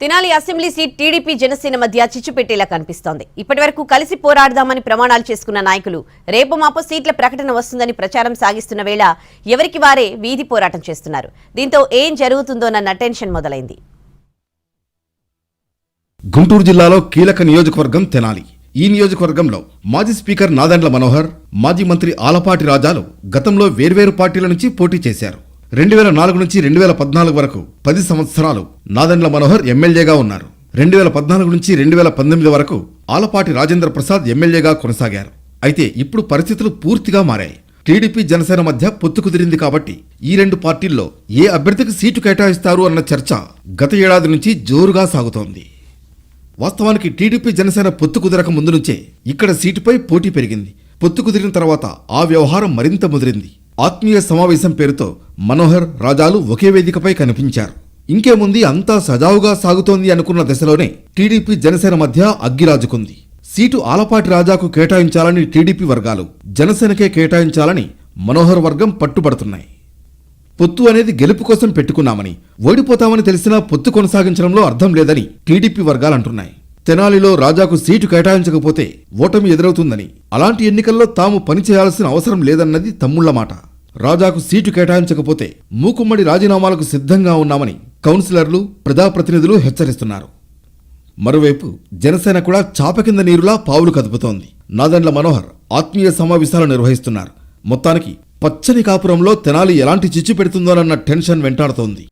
Tenali assembly seat TDP Janasena మధ్య చిచ్చుపెట్టేలా కనిపిస్తోంది. ఇప్పటివరకు కలిసి పోరాడదామని ప్రమాణాలు చేసుకున్న నాయకులు రేపు మాపో సీట్ల ప్రకటన వస్తుందని ప్రచారం సాగిస్తున్న వేళ ఎవరికి వారే వీధి పోరాటం చేస్తున్నారు. దీంతో ఏం జరుగుతుందోనన్న టెన్షన్ మొదలైంది. గుంటూరు జిల్లాలో కీలక నియోజకవర్గం తెనాలి. ఈ నియోజకవర్గంలో మాజీ స్పీకర్ నాదెండ్ల మనోహర్, మాజీ మంత్రి ఆలపాటి రాజాలు గతంలో వేర్వేరు పార్టీల నుంచి పోటీ చేశారు. 2004 నుంచి 2014 వరకు 10 సంవత్సరాలు నాదెండ్ల మనోహర్ ఎమ్మెల్యేగా ఉన్నారు. 2014 నుంచి 2018 వరకు ఆలపాటి రాజేంద్ర ప్రసాద్ ఎమ్మెల్యేగా కొనసాగారు. అయితే ఇప్పుడు పరిస్థితులు పూర్తిగా మారాయి. టీడీపీ జనసేన మధ్య పొత్తు కుదిరింది కాబట్టి ఈ రెండు పార్టీల్లో ఏ అభ్యర్థికి సీటు కేటాయిస్తారు అన్న చర్చ గత ఏడాది నుంచి జోరుగా సాగుతోంది. వాస్తవానికి టీడీపీ జనసేన పొత్తు కుదరక ముందు నుంచే ఇక్కడ సీటుపై పోటీ పెరిగింది. పొత్తు కుదిరిన తర్వాత ఆ వ్యవహారం మరింత ముదిరింది. ఆత్మీయ సమావేశం పేరుతో మనోహర్, రాజాలు ఒకే వేదికపై కనిపించారు. ఇంకేముంది, అంతా సజావుగా సాగుతోంది అనుకున్న దశలోనే టీడీపీ జనసేన మధ్య అగ్గిరాజుకుంది. సీటు ఆలపాటి రాజాకు కేటాయించాలని టీడీపీ వర్గాలు, జనసేనకే కేటాయించాలని మనోహర్ వర్గం పట్టుబడుతున్నాయి. పొత్తు అనేది గెలుపు కోసం పెట్టుకున్నామని, ఓడిపోతామని తెలిసినా పొత్తు కొనసాగించడంలో అర్థం లేదని టీడీపీ వర్గాలంటున్నాయి. తెనాలిలో రాజాకు సీటు కేటాయించకపోతే ఓటమి ఎదురవుతుందని, అలాంటి ఎన్నికల్లో తాము పనిచేయాల్సిన అవసరం లేదన్నది తమ్ముళ్ల మాట. రాజాకు సీటు కేటాయించకపోతే మూకుమ్మడి రాజీనామాలకు సిద్ధంగా ఉన్నామని కౌన్సిలర్లు, ప్రజాప్రతినిధులు హెచ్చరిస్తున్నారు. మరోవైపు జనసేన కూడా చాప కింద నీరులా పావులు కదుపుతోంది. నాదెండ్ల మనోహర్ ఆత్మీయ సమావేశాలు నిర్వహిస్తున్నారు. మొత్తానికి పచ్చని కాపురంలో తెనాలి ఎలాంటి చిచ్చు పెడుతుందోనన్న టెన్షన్ వెంటాడుతోంది.